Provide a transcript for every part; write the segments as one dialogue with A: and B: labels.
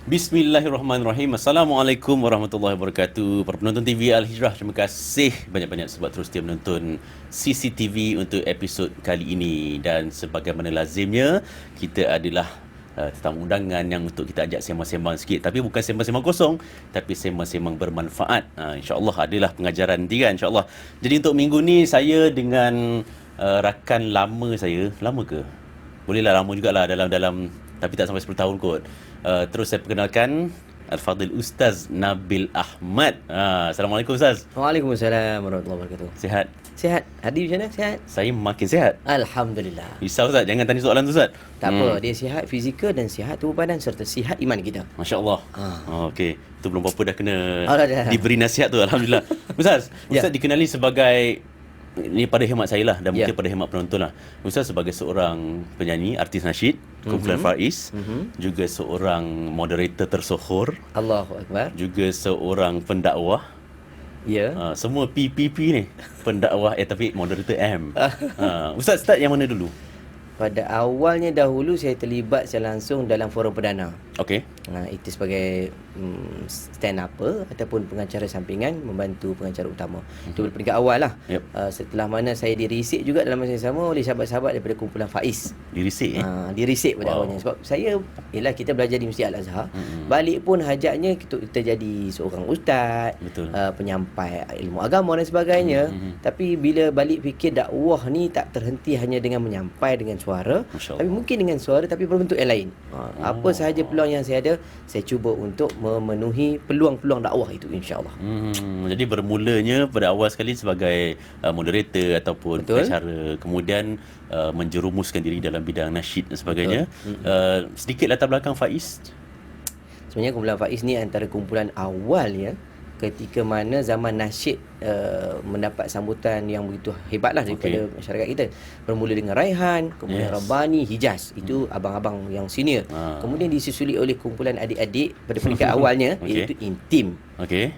A: Bismillahirrahmanirrahim. Assalamualaikum warahmatullahi wabarakatuh. Para penonton TV Al-Hijrah, terima kasih banyak-banyak sebab terus setia menonton CCTV untuk episod kali ini. Dan sebagaimana lazimnya, kita adalah tetamu undangan yang untuk kita ajak sembang-sembang sikit. Tapi bukan sembang-sembang kosong, tapi sembang-sembang bermanfaat. InsyaAllah adalah pengajaran nanti kan, insyaAllah. Jadi untuk minggu ni, saya dengan rakan lama saya. Lama ke? Bolehlah lama jugalah dalam tapi tak sampai 10 tahun kot. Terus saya perkenalkan Al-Fadhil Ustaz Nabil Ahmad. Assalamualaikum Ustaz.
B: Waalaikumsalam warahmatullahi wabarakatuh.
A: Sihat?
B: Sihat. Hadi macam mana? Sihat?
A: Saya makin sihat.
B: Alhamdulillah.
A: Risau Ustaz, jangan tanya soalan tu Ustaz.
B: Tak apa, dia sihat fizikal dan sihat tubuh badan serta sihat iman kita.
A: Masya-Allah. Okey, itu belum apa-apa dah kena
B: dah.
A: diberi nasihat tu, alhamdulillah. Ustaz, Ustaz dikenali sebagai, ini pada hemat saya lah dan mungkin pada hemat penonton lah, Ustaz sebagai seorang penyanyi, artis nasyid kumpulan Faiz, juga seorang moderator tersohor,
B: Allahu Akbar,
A: juga seorang pendakwah.
B: Ya.
A: Semua PPP ni pendakwah tapi moderator M. Ustaz start yang mana dulu?
B: Pada awalnya dahulu saya terlibat secara langsung dalam forum perdana.
A: Okey.
B: Itu sebagai stand upper ataupun pengacara sampingan membantu pengacara utama. Itu peringkat awal lah. Setelah mana saya dirisik juga dalam masa yang sama oleh sahabat-sahabat daripada kumpulan Faiz.
A: Dirisik?
B: Dirisik pada awalnya. Sebab saya, yelah kita belajar di Masjid Al-Azhar. Balik pun hajatnya kita jadi seorang ustaz, penyampai ilmu agama dan sebagainya. Tapi bila balik fikir dakwah ni tak terhenti hanya dengan menyampai dengan suara, tapi mungkin dengan suara tapi berbentuk yang lain. Apa sahaja peluang yang saya ada, saya cuba untuk memenuhi peluang-peluang dakwah itu, insya-Allah.
A: Jadi bermulanya pada awal sekali sebagai moderator ataupun pengacara, kemudian menjerumuskan diri dalam bidang nasyid dan sebagainya. Sedikit latar belakang Faiz.
B: Sebenarnya kumpulan Faiz ni antara kumpulan awal ya, ketika mana zaman nasyid mendapat sambutan yang begitu hebatlah daripada masyarakat kita. Bermula dengan Raihan, kemudian Rabbani, Hijaz. Itu abang-abang yang senior. Kemudian disusuli oleh kumpulan adik-adik pada peringkat awalnya, iaitu Intim,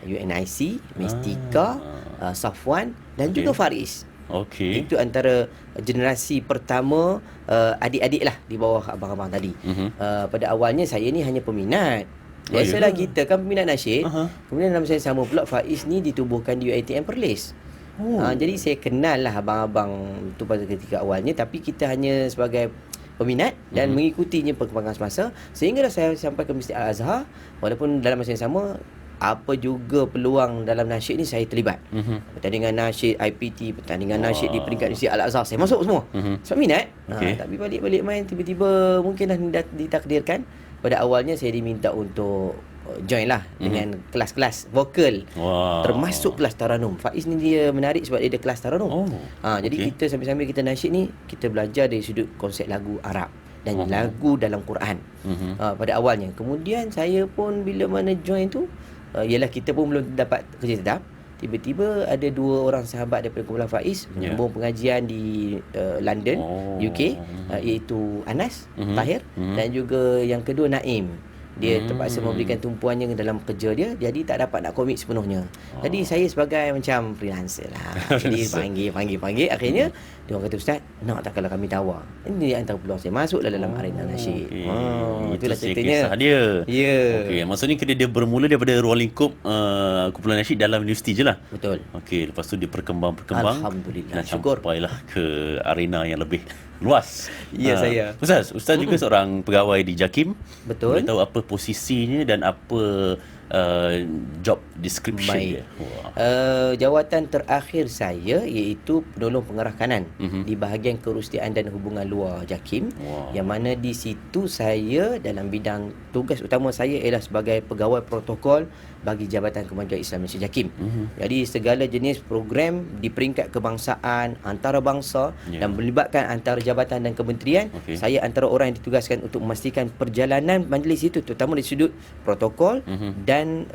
B: UNIC, Mestika, Safwan dan juga Faris. Itu antara generasi pertama adik-adik lah di bawah abang-abang tadi. Pada awalnya saya ni hanya peminat. Biasalah kita kan peminat nasyid. Kemudian dalam masa yang sama pula Faiz ni ditubuhkan di UiTM Perlis. Jadi saya kenal lah abang-abang tu pada ketika awalnya, tapi kita hanya sebagai peminat dan mengikutinya perkembangan semasa, sehinggalah saya sampai ke Masjid Al-Azhar. Walaupun dalam masa yang sama, apa juga peluang dalam nasyid ni saya terlibat. Pertandingan nasyid IPT, pertandingan nasyid di peringkat Masjid Al-Azhar, saya masuk semua. Sebab minat. Tapi balik-balik main, tiba-tiba mungkinlah ditakdirkan. Pada awalnya saya diminta untuk join lah dengan kelas-kelas vokal, termasuk kelas taranum. Faiz ni dia menarik sebab dia ada kelas taranum. Jadi kita sambil-sambil kita nasyid ni, kita belajar dari sudut konsep lagu Arab dan lagu dalam Quran pada awalnya. Kemudian saya pun bila mana join tu, ialah kita pun belum dapat kerja tetap. Tiba-tiba ada dua orang sahabat daripada kumpulan Faiz menyambung pengajian di London, UK, iaitu Anas Tahir dan juga yang kedua Naim. Dia terpaksa memberikan tumpuannya dalam kerja dia, jadi tak dapat nak komit sepenuhnya. Jadi saya sebagai macam freelancer lah. Jadi panggil. Akhirnya dia orang kata, "Ustaz, nak tak kalau kami tawar?" Ini antara peluang saya masuk dalam arena nasyid. Itulah ceritanya.
A: Kisah dia.
B: Ya.
A: Maksudnya dia bermula daripada ruang lingkup kumpulan nasyid dalam universiti je lah.
B: Betul.
A: Lepas tu dia berkembang.
B: Alhamdulillah. Syukur.
A: Sampailah ke arena yang lebih luas.
B: Ya, saya.
A: Ustaz juga seorang pegawai di JAKIM.
B: Betul.
A: Boleh tahu apa posisinya dan apa job description dia?
B: Jawatan terakhir saya iaitu penolong pengarah kanan di bahagian kerustiaan dan hubungan luar JAKIM. Yang mana di situ saya dalam bidang tugas utama saya ialah sebagai pegawai protokol bagi Jabatan Kemajuan Islam Malaysia JAKIM. Jadi segala jenis program di peringkat kebangsaan, antarabangsa dan melibatkan antara jabatan dan kementerian, saya antara orang yang ditugaskan untuk memastikan perjalanan majlis itu, terutama dari sudut protokol dan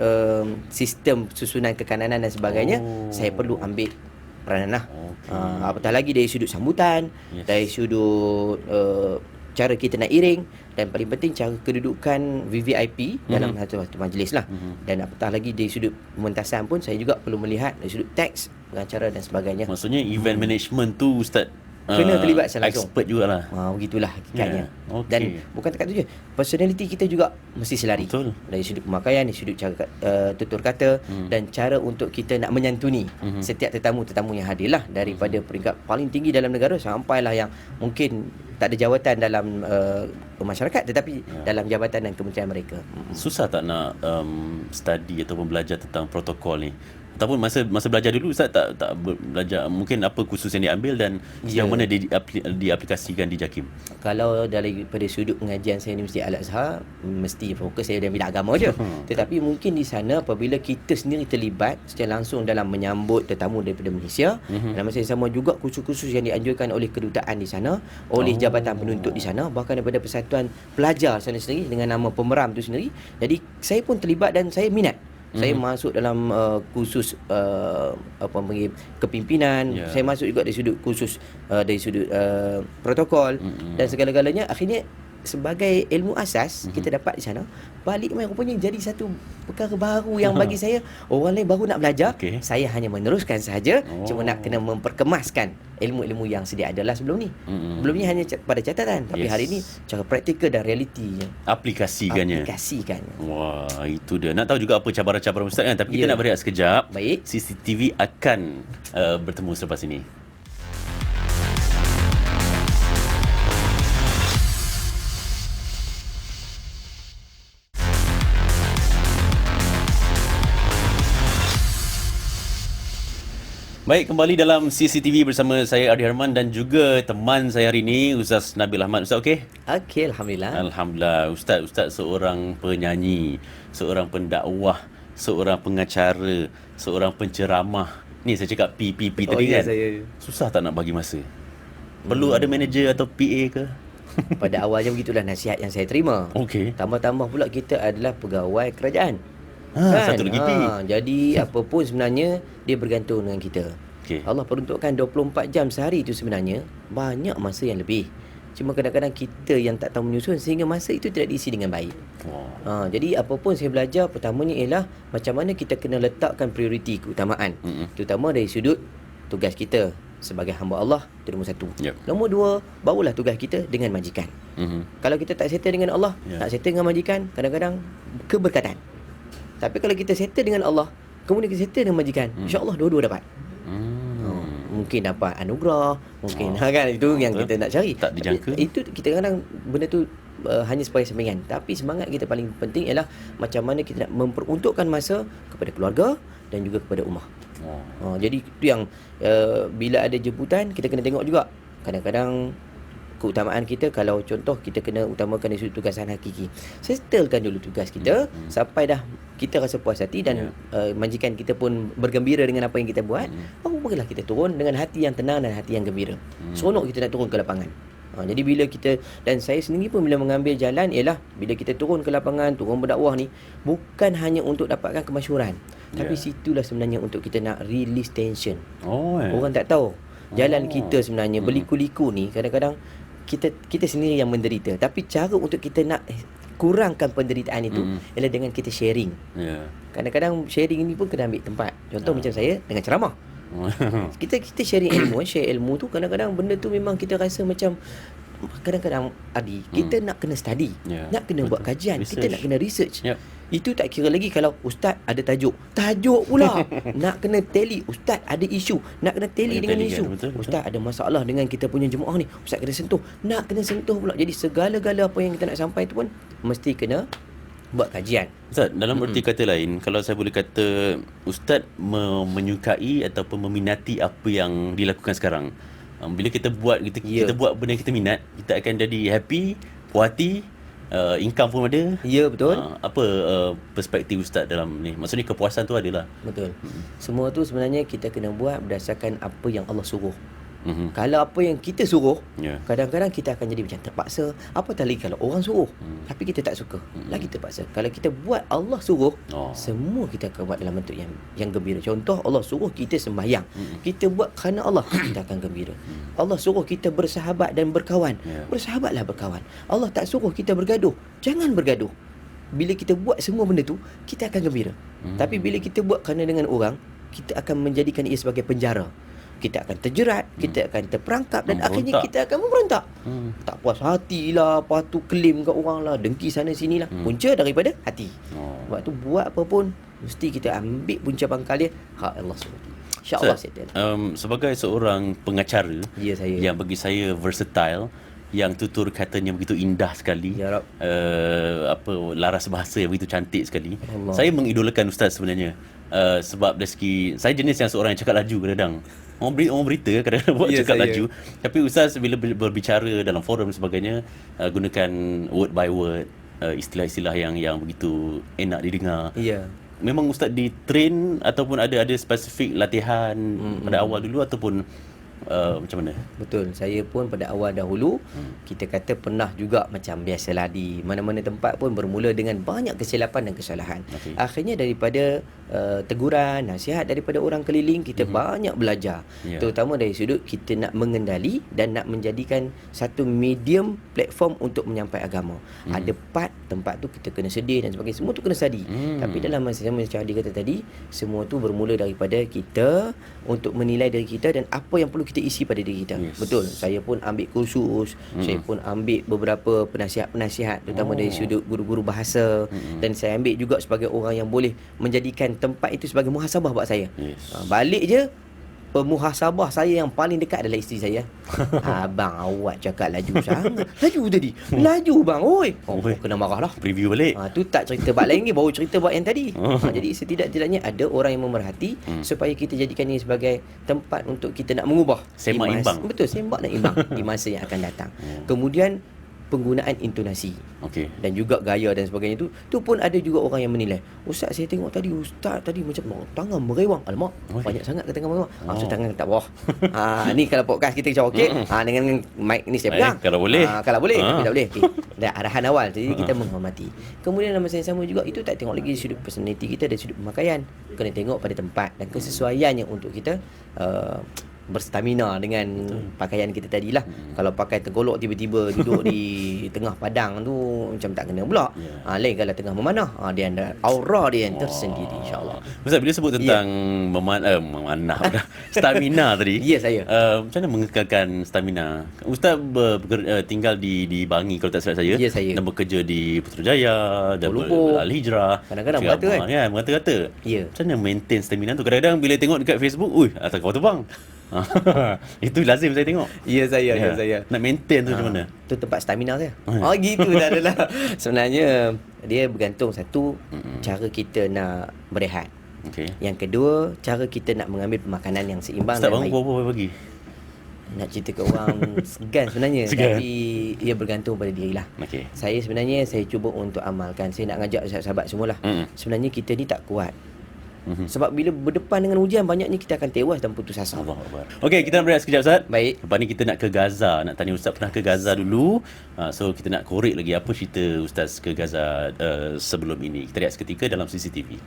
B: sistem susunan kekananan dan sebagainya. Saya perlu ambil peranan lah. Apatah lagi dari sudut sambutan, dari sudut cara kita nak iring, dan paling penting cara kedudukan VVIP dalam satu majlis lah. Dan apatah lagi dari sudut pementasan pun saya juga perlu melihat dari sudut teks, pengacara dan sebagainya.
A: Maksudnya event management tu Ustaz
B: kena terlibat secara langsung.
A: Expert jugalah.
B: Begitulah hakikatnya.
A: Okey.
B: Dan bukan dekat tu je, personality kita juga mesti selari.
A: Betul.
B: Dari sudut pemakaian, dari sudut cara tutur kata dan cara untuk kita nak menyantuni setiap tetamu-tetamu yang hadir lah, daripada peringkat paling tinggi dalam negara sampailah yang mungkin tak ada jawatan dalam masyarakat, tetapi dalam jabatan dan kementerian mereka.
A: Susah tak nak study ataupun belajar tentang protokol ni? Ataupun masa belajar dulu Ustaz tak belajar mungkin apa kursus yang diambil dan sejauh mana diaplikasikan di JAKIM?
B: Kalau daripada sudut pengajian saya di Masjid Al-Azhar, mesti fokus saya dalam bidang agama je. Tetapi mungkin di sana apabila kita sendiri terlibat secara langsung dalam menyambut tetamu daripada Malaysia, dan masa yang sama juga kursus-kursus yang dianjurkan oleh kedutaan di sana, oleh jabatan penuntut di sana, bahkan daripada persatuan pelajar sana sendiri dengan nama pemeram tu sendiri. Jadi saya pun terlibat dan saya minat. Saya masuk dalam kursus kepimpinan. Saya masuk juga dari sudut kursus dari sudut protokol dan segala-galanya. Akhirnya sebagai ilmu asas kita dapat di sana, balik main rupanya jadi satu perkara baru yang bagi saya, orang lain baru nak belajar, saya hanya meneruskan sahaja, cuma nak kena memperkemaskan ilmu-ilmu yang sedia adalah sebelum ni. Sebelum ni hanya pada catatan, tapi hari ni cara praktikal dan realiti
A: aplikasikannya. Wah, itu dia. Nak tahu juga apa cabaran-cabaran Ustaz kan, tapi kita nak berehat sekejap.
B: Baik.
A: CCTV akan bertemu selepas ini. Baik, kembali dalam CCTV bersama saya Ardi Harman dan juga teman saya hari ini Ustaz Nabil Ahmad. Ustaz okey?
B: Okey, alhamdulillah.
A: Alhamdulillah. Ustaz seorang penyanyi, seorang pendakwah, seorang pengacara, seorang penceramah. Ni saya cakap PPP tadi kan. Susah tak nak bagi masa? Perlu ada manager atau PA ke?
B: Pada awalnya begitulah nasihat yang saya terima.
A: Okey.
B: Tambah-tambah pula kita adalah pegawai kerajaan.
A: Satu lagi P.
B: Jadi apa pun sebenarnya dia bergantung dengan kita. Allah peruntukkan 24 jam sehari itu sebenarnya banyak masa yang lebih. Cuma kadang-kadang kita yang tak tahu menyusun sehingga masa itu tidak diisi dengan baik. Jadi apa pun saya belajar, pertamanya ialah macam mana kita kena letakkan prioriti keutamaan. Terutama dari sudut tugas kita sebagai hamba Allah, itu nombor satu. Nombor dua, barulah tugas kita dengan majikan. Kalau kita tak settle dengan Allah, tak settle dengan majikan, kadang-kadang keberkatan. Tapi kalau kita settle dengan Allah, kemudian kita settle dengan majikan, insya-Allah dua-dua dapat. Mungkin dapat anugerah, mungkin kan, itu yang kita nak cari.
A: Tak dijangka.
B: Itu kita kadang benda tu hanya sebagai sampingan. Tapi semangat kita paling penting ialah macam mana kita nak memperuntukkan masa kepada keluarga dan juga kepada ummah. Jadi itu yang bila ada jemputan kita kena tengok juga. Kadang-kadang keutamaan kita, kalau contoh kita kena utamakan dari sudut tugasan hakiki, settlekan dulu tugas kita sampai dah kita rasa puas hati dan majikan kita pun bergembira dengan apa yang kita buat, barulah kita turun dengan hati yang tenang dan hati yang gembira. Seronok kita nak turun ke lapangan. Jadi bila kita, dan saya sendiri pun bila mengambil jalan ialah bila kita turun ke lapangan, turun berdakwah ni bukan hanya untuk dapatkan kemasyhuran, tapi situlah sebenarnya untuk kita nak release tension. Orang tak tahu jalan kita sebenarnya berliku-liku ni, kadang-kadang kita sendiri yang menderita, tapi cara untuk kita nak kurangkan penderitaan itu ialah dengan kita sharing. Kadang-kadang sharing ini pun kena ambil tempat. Contoh macam saya dengan ceramah. Kita sharing ilmu, share ilmu tu, kadang-kadang benda tu memang kita rasa macam kadang-kadang kita nak kena study, nak kena buat kajian, kita nak kena research. Itu tak kira lagi kalau ustaz ada tajuk pula nak kena tally, ustaz ada isu nak kena tally dengan isu, ustaz ada masalah dengan kita punya jemaah ni, ustaz kena sentuh, nak kena sentuh pula. Jadi segala-gala apa yang kita nak sampai tu pun mesti kena buat kajian.
A: Ustaz, dalam erti kata lain, kalau saya boleh kata, ustaz menyukai ataupun meminati apa yang dilakukan sekarang. Bila kita buat kita buat benda yang kita minat, kita akan jadi happy, puas hati, income pun ada.
B: Ya, betul.
A: Apa perspektif ustaz dalam ni? Maksudnya kepuasan tu adalah.
B: Betul. Semua tu sebenarnya kita kena buat berdasarkan apa yang Allah suruh. Kalau apa yang kita suruh, kadang-kadang kita akan jadi macam terpaksa. Apatah lagi kalau orang suruh tapi kita tak suka, lagi terpaksa. Kalau kita buat Allah suruh, semua kita akan buat dalam bentuk yang gembira. Contoh, Allah suruh kita sembahyang, kita buat kerana Allah, kita akan gembira. Allah suruh kita bersahabat dan berkawan, bersahabatlah berkawan. Allah tak suruh kita bergaduh, jangan bergaduh. Bila kita buat semua benda tu, kita akan gembira. Tapi bila kita buat kerana dengan orang, kita akan menjadikan ia sebagai penjara. kita akan terjerat, kita akan terperangkap dan akhirnya
A: Memberontak.
B: kita akan memberontak. Tak puas hati lah, lepas tu claim kat orang lah, dengki sana sini lah. Punca daripada hati. Sebab tu buat apa pun mesti kita ambil punca pangkal dia hak Allah SWT. InsyaAllah settle.
A: Sebagai seorang pengacara
B: Ya, saya.
A: yang bagi saya versatile, yang tutur katanya begitu indah sekali,
B: Ya Rab.
A: laras bahasa yang begitu cantik sekali.
B: Allah.
A: Saya mengidolakan Ustaz sebenarnya. Sebab dari segi saya jenis yang seorang yang cakap laju kadang-kadang. Orang berita kadang-kadang buat
B: Ya,
A: cakap
B: saya.
A: laju. Tapi Ustaz bila berbicara dalam forum dan sebagainya, gunakan word by word, istilah-istilah yang begitu enak didengar.
B: Ya.
A: Memang Ustaz di-train ataupun ada spesifik latihan pada awal dulu ataupun macam mana?
B: Betul. Saya pun pada awal dahulu kita kata pernah juga macam biasalah di mana-mana tempat pun bermula dengan banyak kesilapan dan kesalahan.
A: Okey.
B: Akhirnya daripada teguran, nasihat daripada orang keliling kita banyak belajar.
A: Ya.
B: Terutama dari sudut kita nak mengendali dan nak menjadikan satu medium platform untuk menyampaikan agama. Ada part tempat tu kita kena sedih dan sebagainya. Semua tu kena study. Tapi dalam masa yang macam Adi kata tadi, semua tu bermula daripada kita untuk menilai diri kita dan apa yang perlu kita isi pada diri kita.
A: Yes.
B: Betul. Saya pun ambil kursus, saya pun ambil beberapa penasihat-penasihat terutama dari sudut guru-guru bahasa dan saya ambil juga sebagai orang yang boleh menjadikan tempat itu sebagai muhasabah buat saya.
A: Yes.
B: Balik je pemuhasabah saya yang paling dekat adalah isteri saya. Abang awak cakap laju sangat. Laju tadi. Laju bang. Oi.
A: Oi.
B: Kena marah lah.
A: Preview balik.
B: Tu tak cerita bab lain ni, baru cerita bab yang tadi. Jadi setidak-tidaknya ada orang yang memerhati supaya kita jadikan ini sebagai tempat untuk kita nak mengubah.
A: Sembak imbang.
B: Betul, sembak dan imbang di masa yang akan datang. Kemudian penggunaan intonasi
A: Okey.
B: dan juga gaya dan sebagainya tu pun ada juga orang yang menilai. Ustaz saya tengok tadi ustaz tadi macam tangan merewang. Alamak, banyak sangat ke tangan merewang. Ustaz tangan tak bawah. Ni kalau podcast kita macam okey. Dengan mic ni saya pegang.
A: Kalau boleh.
B: Kalau boleh, tapi tak boleh. Okey. Dah arahan awal. Jadi kita menghormati. Kemudian dalam masa yang sama juga itu tak tengok lagi sudut personality kita dari sudut pemakaian. Kena tengok pada tempat dan kesesuaiannya untuk kita berstamina dengan pakaian kita tadilah. Kalau pakai tergolok tiba-tiba duduk di tengah padang tu macam tak kena pula. Lain kalau tengah memanah, dia ada aura dia yang tersendiri insya-Allah.
A: Ustaz bila sebut tentang memanah stamina tadi.
B: Ya, saya.
A: Macam mana mengekalkan stamina? Ustaz tinggal di Bangi kalau tak silap saya.
B: Ya, saya.
A: Dan bekerja di Putrajaya dan
B: Kuala Lumpur.
A: Al-Hijrah.
B: Kadang-kadang
A: Cakap
B: merata kan?
A: merata-kata.
B: Ya.
A: Macam mana maintain stamina tu? Kadang-kadang bila tengok dekat Facebook, atas kau terbang. Itu lazim saya tengok.
B: Ya saya.
A: Nak maintain tu macam mana?
B: Tu tempat stamina saya. Gitu tak adalah. Sebenarnya dia bergantung satu cara kita nak berehat.
A: Okey.
B: Yang kedua, cara kita nak mengambil pemakanan yang seimbang
A: Ustaz
B: dan
A: bangun
B: baik.
A: pukul pagi?
B: Nak cerita ke orang segan sebenarnya.
A: Segan.
B: Tapi ia bergantung pada dirilah.
A: Okey.
B: Saya sebenarnya saya cuba untuk amalkan. Saya nak ngajak sahabat-sahabat semualah. Sebenarnya kita ni tak kuat. Sebab bila berdepan dengan ujian banyaknya kita akan tewas dan putus asa.
A: Allah Akbar. Okey, kita nak berehat sekejap Ustaz.
B: Baik.
A: Lepas ni kita nak ke Gaza. Nak tanya Ustaz pernah ke Gaza dulu. So kita nak korek lagi apa cerita Ustaz ke Gaza sebelum ini. Kita lihat seketika dalam CCTV.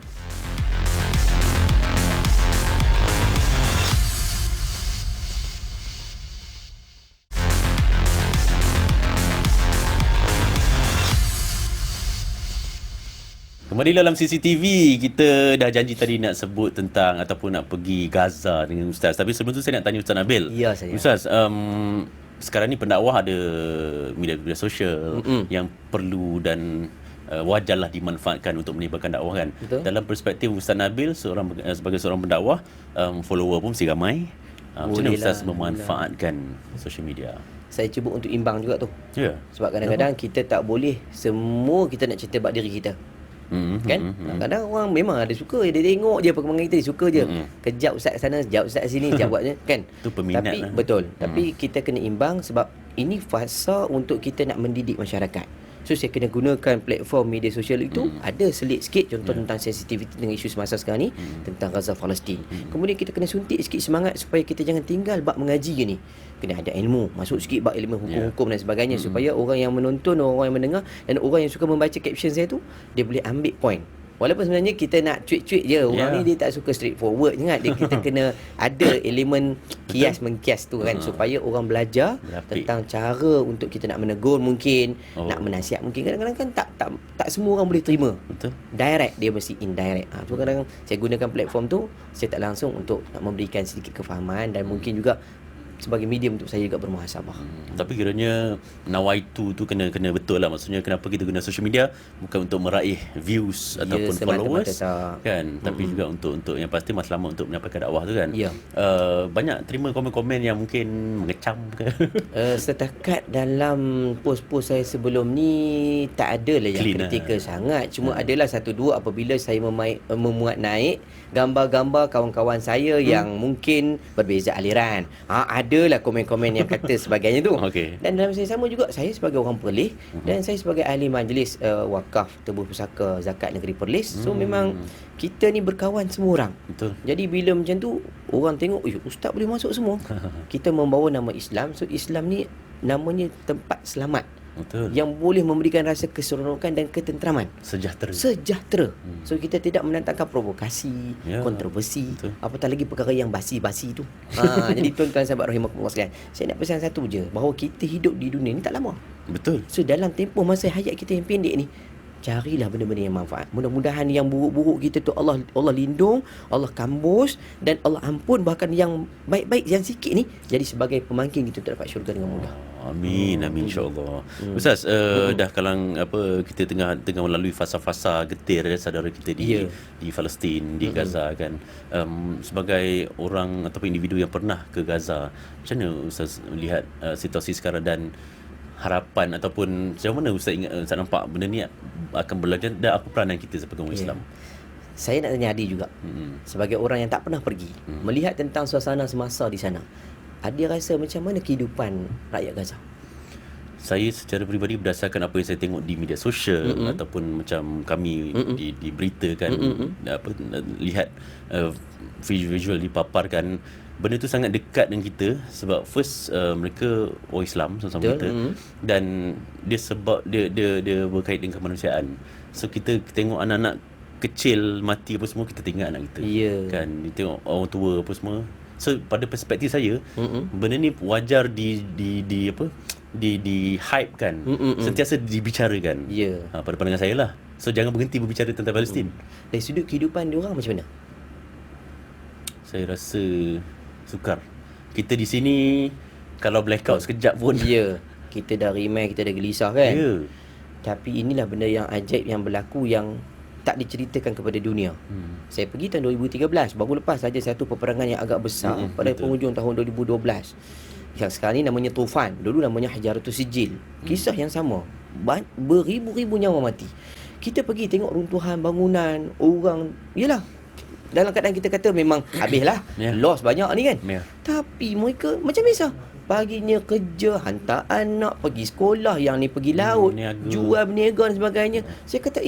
A: Kembali dalam CCTV, kita dah janji tadi nak sebut tentang ataupun nak pergi Gaza dengan Ustaz. Tapi sebelum tu saya nak tanya Ustaz Nabil.
B: Ya, saya.
A: Ustaz, sekarang ni pendakwah ada media-media sosial yang perlu dan wajarlah dimanfaatkan untuk menyebarkan dakwah kan.
B: Betul.
A: Dalam perspektif Ustaz Nabil sebagai seorang pendakwah, follower pun mesti ramai. Macam mana
B: Boleh
A: Ustaz
B: lah,
A: memanfaatkan social media?
B: Saya cuba untuk imbang juga tu.
A: Ya.
B: Sebab kadang-kadang kita tak boleh semua kita nak cerita bab diri kita. Kan? Kadang-kadang orang memang ada suka dia tengok je perkembangan kita, dia suka je. Kejap ustaz sana, kejap ustaz sini, kejap buat je, kan?
A: Tu peminat
B: Tapi
A: lah.
B: betul. Tapi kita kena imbang sebab ini fasa untuk kita nak mendidik masyarakat. So saya kena gunakan platform media sosial itu ada selit sikit contoh tentang sensitiviti dengan isu semasa sekarang ni tentang Gaza Palestin. Kemudian kita kena suntik sikit semangat supaya kita jangan tinggal bab mengaji je ni. Kena ada ilmu, masuk sikit bab ilmu hukum-hukum dan sebagainya supaya orang yang menonton, orang yang mendengar dan orang yang suka membaca caption saya tu dia boleh ambil point. Walaupun sebenarnya kita nak cuit-cuit je. Orang ni dia tak suka straightforward sangat. Kita kena ada elemen kias mengkias tu kan, supaya orang belajar tentang cara untuk kita nak menegur mungkin, nak menasihat mungkin. Kadang-kadang kan tak semua orang boleh terima.
A: Betul.
B: Direct, dia mesti indirect. So kadang-kadang saya gunakan platform tu, saya tak langsung untuk nak memberikan sedikit kefahaman dan mungkin juga sebagai medium untuk saya juga bermuhasabah.
A: Tapi kiranya nawaitu tu kena betul lah. Maksudnya kenapa kita guna social media bukan untuk meraih views ataupun followers kan, tapi juga untuk yang pasti matlamat untuk menyampaikan dakwah tu kan. Banyak terima komen-komen yang mungkin mengecam ke?
B: Setakat dalam post-post saya sebelum ni tak ada lah yang kritikal sangat. Cuma adalah satu dua apabila saya memuat naik gambar-gambar kawan-kawan saya yang mungkin berbeza aliran. Adalah komen-komen yang kata sebagainya tu. Dan dalam masa yang sama juga, saya sebagai orang Perlis dan saya sebagai ahli majlis wakaf Tebuh Pusaka Zakat Negeri Perlis. So memang kita ni berkawan semua orang.
A: Betul.
B: Jadi bila macam tu orang tengok, ustaz boleh masuk semua. Kita membawa nama Islam. So Islam ni namanya tempat selamat.
A: Betul.
B: Yang boleh memberikan rasa keseronokan dan ketenteraman, sejahtera. So kita tidak mendatangkan provokasi, kontroversi, apatah lagi perkara yang basi-basi tu. Jadi tuan-tuan sahabat rahimakumullah sekalian, saya nak pesan satu je, bahawa kita hidup di dunia ni tak lama.
A: Betul.
B: So dalam tempoh masa hayat kita yang pendek ni, carilah benda-benda yang manfaat. Mudah-mudahan yang buruk-buruk kita tu Allah lindung, Allah kambus dan Allah ampun. Bahkan yang baik-baik yang sikit ni jadi sebagai pemangkin kita untuk dapat syurga dengan mudah.
A: Amin insya-Allah. Ustaz, dah kalang kita tengah melalui fasa-fasa getir saudara kita di Palestin, di Gaza kan. Sebagai orang ataupun individu yang pernah ke Gaza, macam mana Ustaz melihat situasi sekarang dan harapan ataupun macam mana Ustaz nampak benda ni akan berlanjut dan apa peranan kita sebagai orang Islam?
B: Saya nak tanya Adi juga, sebagai orang yang tak pernah pergi, melihat tentang suasana semasa di sana, Adi rasa macam mana kehidupan rakyat Gaza?
A: Saya secara peribadi berdasarkan apa yang saya tengok di media sosial ataupun macam kami di berita kan, lihat visual dipaparkan, benda tu sangat dekat dengan kita sebab first mereka orang Islam sama-sama kita, dan dia sebab dia berkait dengan kemanusiaan. So kita tengok anak-anak kecil mati apa semua, kita tengok anak kita kan, kita tengok orang tua apa semua. So pada perspektif saya, benda ni wajar di hype kan, sentiasa dibicarakan. Pada pandangan saya lah. So jangan berhenti berbicara tentang Palestin.
B: Dari sudut kehidupan dia orang macam mana?
A: Saya rasa sukar. Kita di sini kalau blackout sekejap pun
B: kita dah remeh, kita dah gelisah kan. Tapi inilah benda yang ajaib yang berlaku yang tak diceritakan kepada dunia. Saya pergi tahun 2013, baru lepas saja satu peperangan yang agak besar pada penghujung tahun 2012. Yang sekarang ni namanya Tufan, dulu namanya Hajaratus Sijil. Kisah yang sama, beribu-ribu nyawa mati. Kita pergi tengok runtuhan bangunan, orang, yalah, dalam keadaan kita kata memang habislah, loss banyak ni kan. Tapi mereka macam biasa, paginya kerja, hantar anak pergi sekolah, yang ni pergi laut, jual berniaga dan sebagainya. Saya kata,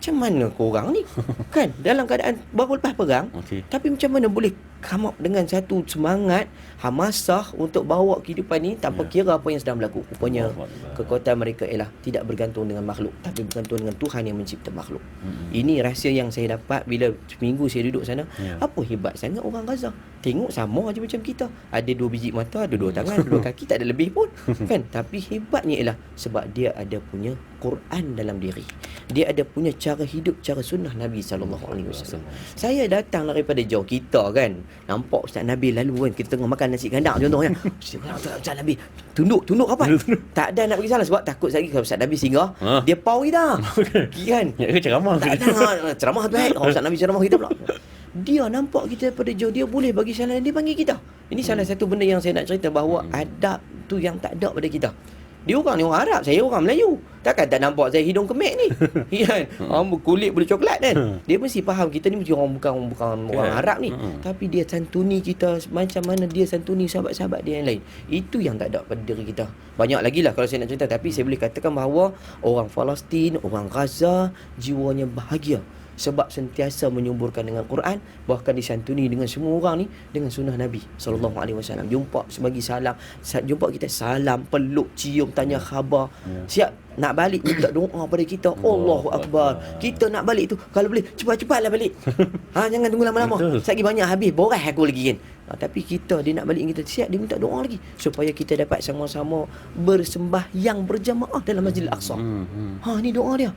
B: macam mana korang ni? Kan, dalam keadaan baru lepas perang, tapi macam mana boleh come up dengan satu semangat, hamasah untuk bawa kehidupan ni tanpa kira apa yang sedang berlaku. Rupanya kekuatan mereka ialah tidak bergantung dengan makhluk, tapi bergantung dengan Tuhan yang mencipta makhluk. Ini rahsia yang saya dapat bila seminggu saya duduk sana. Apa hebat sangat orang Gaza. Tengok sama aja macam kita. Ada 2 biji mata, ada 2 tangan, ada 2 kaki, tak ada lebih pun. Kan? Tapi hebatnya ialah sebab dia ada punya Quran dalam diri. Dia ada punya cara hidup, cara sunnah Nabi SAW. Saya datang daripada jauh, kita kan nampak Ustaz Nabil lalu kan, kita tengah makan nasi kandar contohnya. Ustaz Nabil tunduk apa? Tak ada nak pergi sana sebab takut lagi kalau Ustaz Nabil singgah, dia pau kita. Kan?
A: Ya ke ceramah?
B: Tak ada ceramah baik. Kalau Ustaz Nabil ceramah kita pula. Dia nampak kita daripada jauh, dia boleh bagi salam, dia panggil kita. Ini salah satu benda yang saya nak cerita, bahawa adab tu yang tak ada pada kita. Dia orang ni orang Arab, saya orang Melayu. Takkan tak nampak saya hidung kemek ni. Kan? Kulit boleh coklat kan. Dia mesti faham kita ni mesti bukan orang Arab ni. Tapi dia santuni kita macam mana dia santuni sahabat-sahabat dia yang lain. Itu yang tak ada pada diri kita. Banyak lagi lah kalau saya nak cerita, tapi saya boleh katakan bahawa orang Palestin, orang Gaza jiwanya bahagia. sebab sentiasa menyuburkan dengan Quran, bahkan disantuni dengan semua orang ni dengan sunnah Nabi sallallahu alaihi wasallam. Jumpa sebagi salam, jumpa kita salam, peluk, cium, tanya khabar. Siap nak balik minta doa pada kita. Allahu akbar. Kita nak balik tu kalau boleh cepat-cepatlah balik. Jangan tunggu lama-lama. Sekali banyak habis boras aku lagi kan. Tapi kita dia nak balik kita siap, dia minta doa lagi supaya kita dapat sama-sama bersembahyang berjamaah dalam Masjidil Aqsa. Ni doa dia.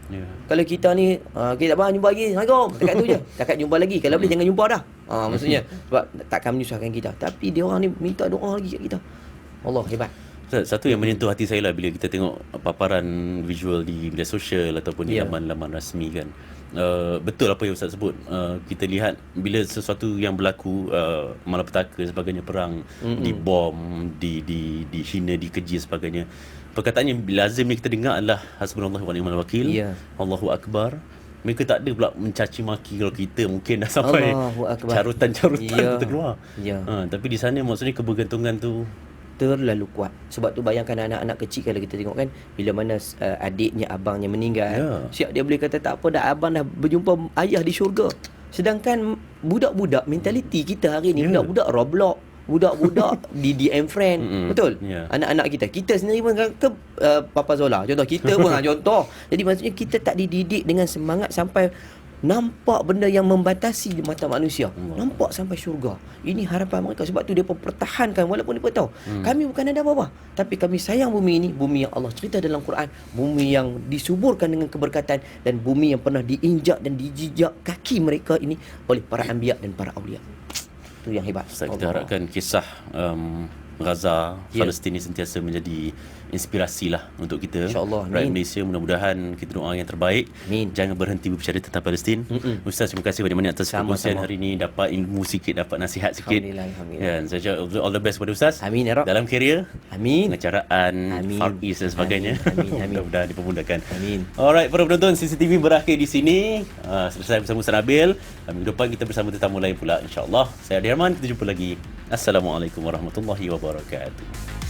B: Kalau kita ni kita tak apa jumpa lagi. Assalamualaikum. Dekat tu je. Dekat jumpa lagi. Kalau boleh jangan jumpa dah. Maksudnya sebab takkan menyusahkan kita. Tapi dia orang ni minta doa lagi kat kita. Allah hebat.
A: Satu yang menyentuh hati saya lah bila kita tengok paparan visual di media sosial ataupun di laman-laman rasmi kan. Betul apa yang Ustaz sebut. Kita lihat bila sesuatu yang berlaku, malapetaka sebagainya, perang, dibom, dihina, dikeji sebagainya, perkataan yang lazim yang kita dengar adalah hasbunallahu wa ni'mal wakil, Allahu akbar. Mereka tak ada pula mencaci maki kalau kita mungkin dah sampai carutan-carutan terkeluar. Tapi di sana maksudnya kebergantungan tu
B: terlalu kuat. Sebab tu bayangkan anak-anak kecil kalau kita tengok kan, bila mana adiknya, abangnya meninggal, siap dia boleh kata tak apa dah, abang dah berjumpa ayah di syurga. Sedangkan budak-budak mentaliti kita hari ni, budak-budak Roblox, budak-budak di DM friend, betul? Anak-anak kita sendiri pun ke Papa Zola contoh, kita pun contoh. Jadi maksudnya kita tak dididik dengan semangat sampai nampak benda yang membatasi di mata manusia, nampak sampai syurga. Ini harapan mereka. Sebab tu dia pertahankan walaupun dia tahu kami bukan ada apa-apa, tapi kami sayang bumi ini, bumi yang Allah cerita dalam Quran, bumi yang disuburkan dengan keberkatan, dan bumi yang pernah diinjak dan dijijak kaki mereka ini oleh para anbiya dan para awliya. Itu yang hebat.
A: Kita harapkan kisah Gaza, Palestin ini sentiasa menjadi inspirasi lah untuk kita.
B: InsyaAllah.
A: Rakyat Malaysia, mudah-mudahan kita doa yang terbaik. Jangan berhenti berbicara tentang Palestin. Ustaz, terima kasih banyak-banyak atas perkongsian hari ini. Dapat ilmu sikit, dapat nasihat sikit.
B: Alhamdulillah.
A: Saya cakap all the best pada Ustaz.
B: Amin ya Rab.
A: Dalam kerjaya, pengacaraan, Far East dan sebagainya. Mudah-mudahan dipermudahkan. Alright, para penonton, CCTV berakhir di sini. Selesai bersama Ustaz Nabil. Minggu depan kita bersama tetamu lain pula, insyaAllah. Saya Adi Rahman. Kita jumpa lagi. Assalamualaikum warahmatullahi wabarakatuh.